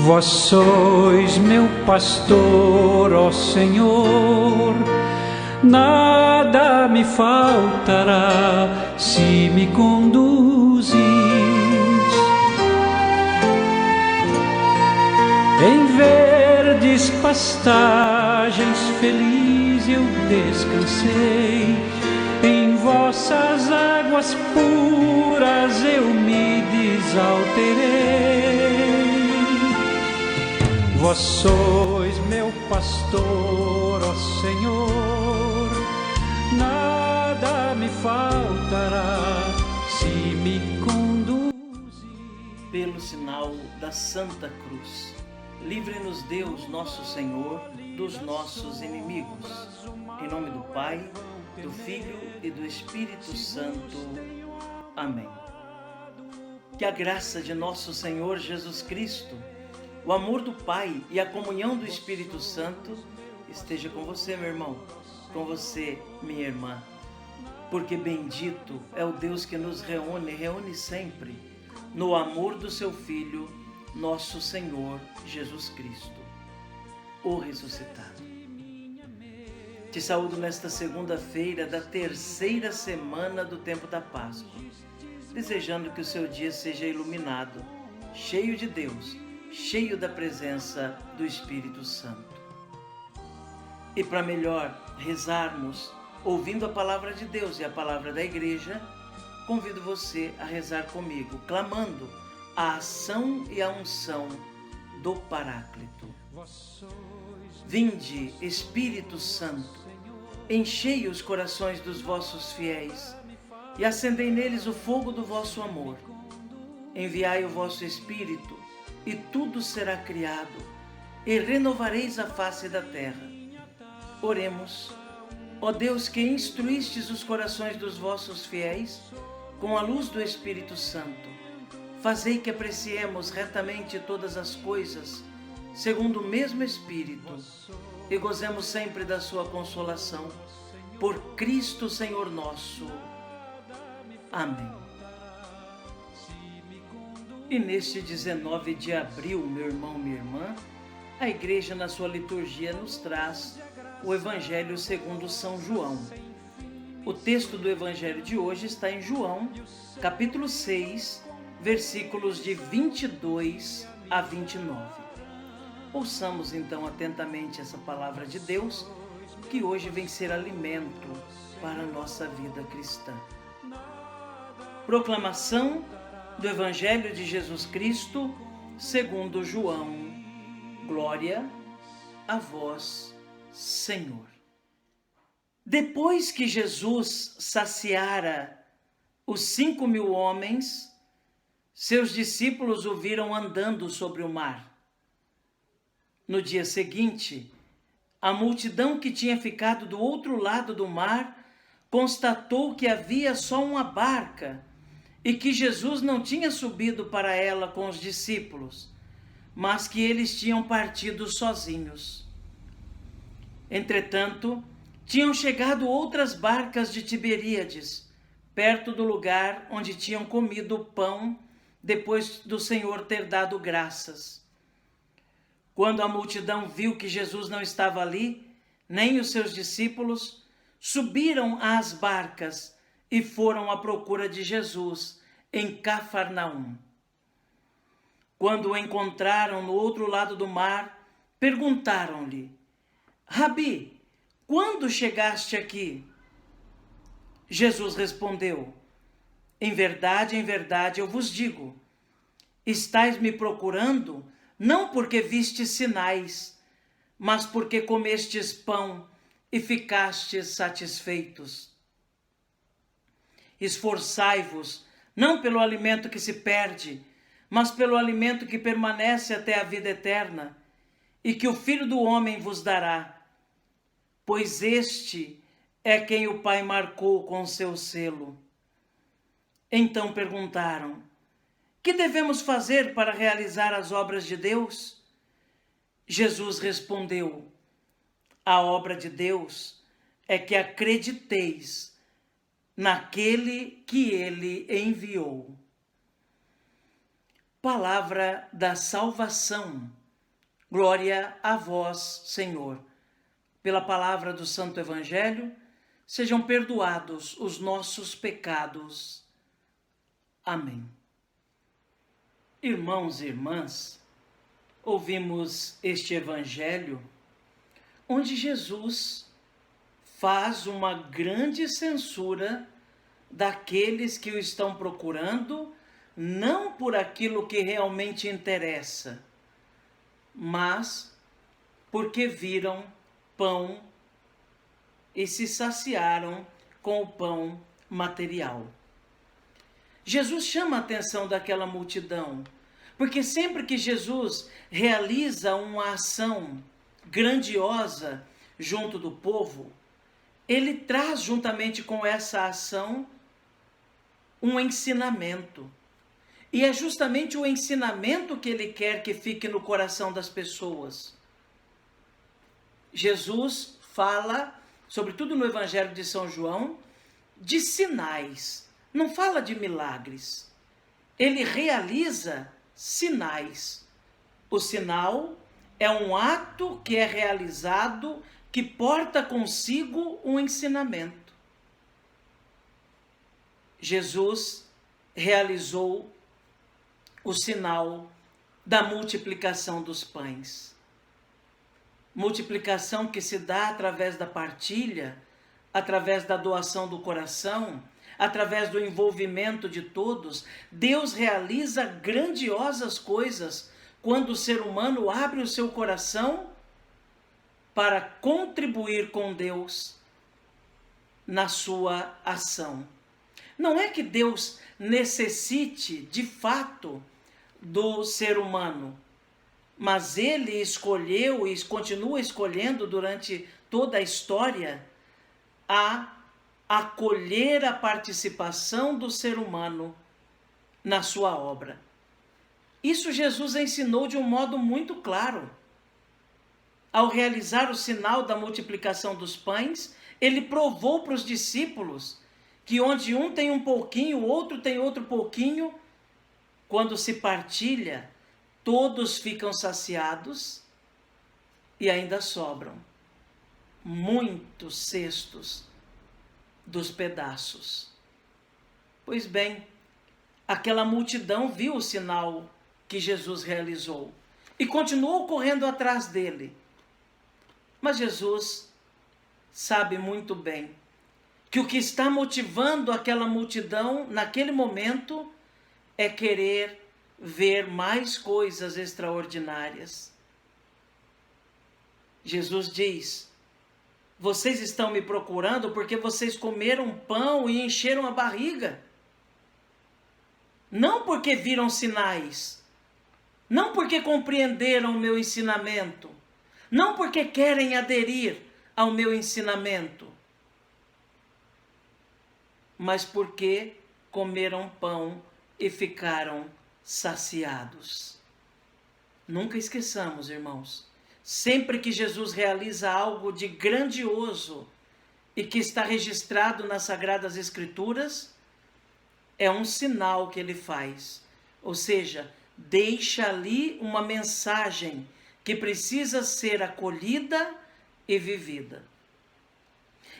Vós sois meu pastor, ó Senhor, nada me faltará se me conduzis. Em verdes pastagens feliz eu descansei, em vossas águas puras eu me desalterei. Vós sois meu pastor, ó Senhor, nada me faltará se me conduzir. Pelo sinal da Santa Cruz, livre-nos Deus, nosso Senhor, dos nossos inimigos. Em nome do Pai, do Filho e do Espírito Santo. Amém. Que a graça de nosso Senhor Jesus Cristo, o amor do Pai e a comunhão do Espírito Santo esteja com você, meu irmão, com você, minha irmã. Porque bendito é o Deus que nos reúne sempre no amor do seu Filho, nosso Senhor Jesus Cristo, o ressuscitado. Te saúdo nesta segunda-feira da terceira semana do tempo da Páscoa, desejando que o seu dia seja iluminado, cheio de Deus, cheio da presença do Espírito Santo. E para melhor rezarmos, ouvindo a palavra de Deus e a palavra da igreja, convido você a rezar comigo, clamando a ação e a unção do Paráclito. Vinde, Espírito Santo, enchei os corações dos vossos fiéis e acendei neles o fogo do vosso amor. Enviai o vosso Espírito e tudo será criado e renovareis a face da terra. Oremos. Ó Deus, que instruístes os corações dos vossos fiéis com a luz do Espírito Santo, fazei que apreciemos retamente todas as coisas, segundo o mesmo Espírito, e gozemos sempre da sua consolação. Por Cristo Senhor nosso. Amém. E neste 19 de abril, meu irmão, minha irmã, a Igreja na sua liturgia nos traz o Evangelho segundo São João. O texto do Evangelho de hoje está em João, capítulo 6, versículos de 22 a 29. Ouçamos então atentamente essa palavra de Deus, que hoje vem ser alimento para a nossa vida cristã. Proclamação do Evangelho de Jesus Cristo, segundo João. Glória a vós, Senhor. Depois que Jesus saciara os 5.000 homens, seus discípulos o viram andando sobre o mar. No dia seguinte, a multidão que tinha ficado do outro lado do mar constatou que havia só uma barca e que Jesus não tinha subido para ela com os discípulos, mas que eles tinham partido sozinhos. Entretanto, tinham chegado outras barcas de Tiberíades, perto do lugar onde tinham comido o pão depois do Senhor ter dado graças. Quando a multidão viu que Jesus não estava ali, nem os seus discípulos, subiram às barcas e foram à procura de Jesus em Cafarnaum. Quando o encontraram no outro lado do mar, perguntaram-lhe: Rabi, quando chegaste aqui? Jesus respondeu: em verdade, eu vos digo, estais me procurando não porque vistes sinais, mas porque comestes pão e ficastes satisfeitos. Esforçai-vos, não pelo alimento que se perde, mas pelo alimento que permanece até a vida eterna, e que o Filho do Homem vos dará, pois este é quem o Pai marcou com seu selo. Então perguntaram: que devemos fazer para realizar as obras de Deus? Jesus respondeu: a obra de Deus é que acrediteis naquele que ele enviou. Palavra da salvação. Glória a vós, Senhor. Pela palavra do Santo Evangelho, sejam perdoados os nossos pecados. Amém. Irmãos e irmãs, ouvimos este Evangelho onde Jesus faz uma grande censura daqueles que o estão procurando, não por aquilo que realmente interessa, mas porque viram pão e se saciaram com o pão material. Jesus chama a atenção daquela multidão, porque sempre que Jesus realiza uma ação grandiosa junto do povo, ele traz juntamente com essa ação um ensinamento. E é justamente o ensinamento que ele quer que fique no coração das pessoas. Jesus fala, sobretudo no Evangelho de São João, de sinais. Não fala de milagres. Ele realiza sinais. O sinal é um ato que é realizado, que porta consigo um ensinamento. Jesus realizou o sinal da multiplicação dos pães. Multiplicação que se dá através da partilha, através da doação do coração, através do envolvimento de todos. Deus realiza grandiosas coisas quando o ser humano abre o seu coração para contribuir com Deus na sua ação. Não é que Deus necessite, de fato, do ser humano, mas ele escolheu e continua escolhendo durante toda a história a acolher a participação do ser humano na sua obra. Isso Jesus ensinou de um modo muito claro. Ao realizar o sinal da multiplicação dos pães, ele provou para os discípulos que onde um tem um pouquinho, o outro tem outro pouquinho, quando se partilha, todos ficam saciados e ainda sobram muitos cestos dos pedaços. Pois bem, aquela multidão viu o sinal que Jesus realizou e continuou correndo atrás dele. Mas Jesus sabe muito bem que o que está motivando aquela multidão naquele momento é querer ver mais coisas extraordinárias. Jesus diz: vocês estão me procurando porque vocês comeram pão e encheram a barriga. Não porque viram sinais, não porque compreenderam o meu ensinamento, não porque querem aderir ao meu ensinamento, mas porque comeram pão e ficaram saciados. Nunca esqueçamos, irmãos, sempre que Jesus realiza algo de grandioso e que está registrado nas Sagradas Escrituras, é um sinal que ele faz, ou seja, deixa ali uma mensagem que precisa ser acolhida e vivida.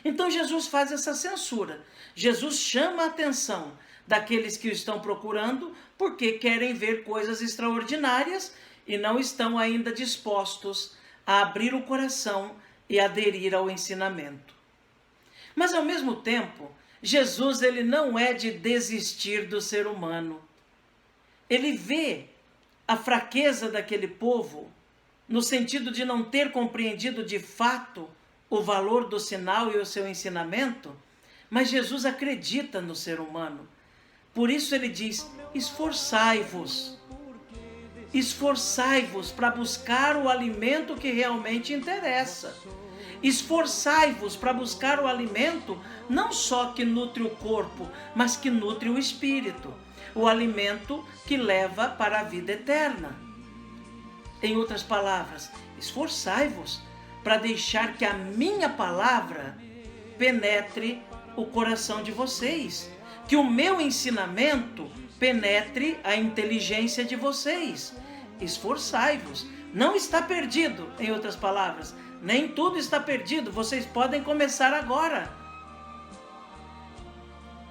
Então Jesus faz essa censura. Jesus chama a atenção daqueles que o estão procurando porque querem ver coisas extraordinárias e não estão ainda dispostos a abrir o coração e aderir ao ensinamento. Mas ao mesmo tempo, Jesus ele não é de desistir do ser humano. Ele vê a fraqueza daquele povo no sentido de não ter compreendido de fato o valor do sinal e o seu ensinamento, mas Jesus acredita no ser humano. Por isso ele diz: esforçai-vos para buscar o alimento que realmente interessa. Esforçai-vos para buscar o alimento não só que nutre o corpo, mas que nutre o espírito, o alimento que leva para a vida eterna. Em outras palavras, esforçai-vos para deixar que a minha palavra penetre o coração de vocês, que o meu ensinamento penetre a inteligência de vocês. Esforçai-vos. Não está perdido, em outras palavras. Nem tudo está perdido. Vocês podem começar agora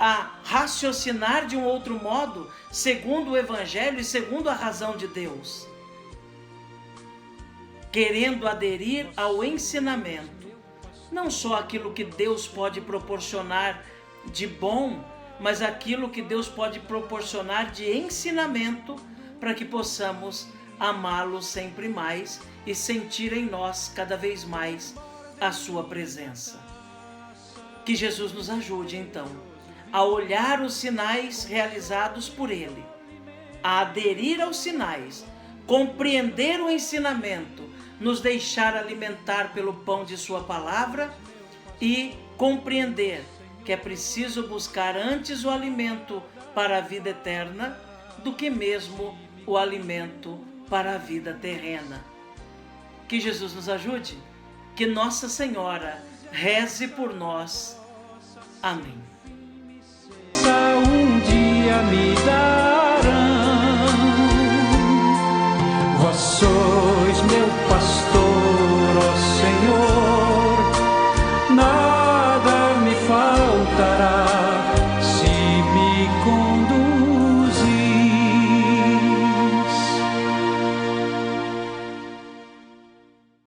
a raciocinar de um outro modo, segundo o Evangelho e segundo a razão de Deus, querendo aderir ao ensinamento, não só aquilo que Deus pode proporcionar de bom, mas aquilo que Deus pode proporcionar de ensinamento, para que possamos amá-lo sempre mais e sentir em nós cada vez mais a sua presença. Que Jesus nos ajude, então, a olhar os sinais realizados por Ele, a aderir aos sinais, compreender o ensinamento, nos deixar alimentar pelo pão de sua palavra e compreender que é preciso buscar antes o alimento para a vida eterna do que mesmo o alimento para a vida terrena. Que Jesus nos ajude, que Nossa Senhora reze por nós. Amém. Um dia me darão, vós sois meu pastor, ó Senhor.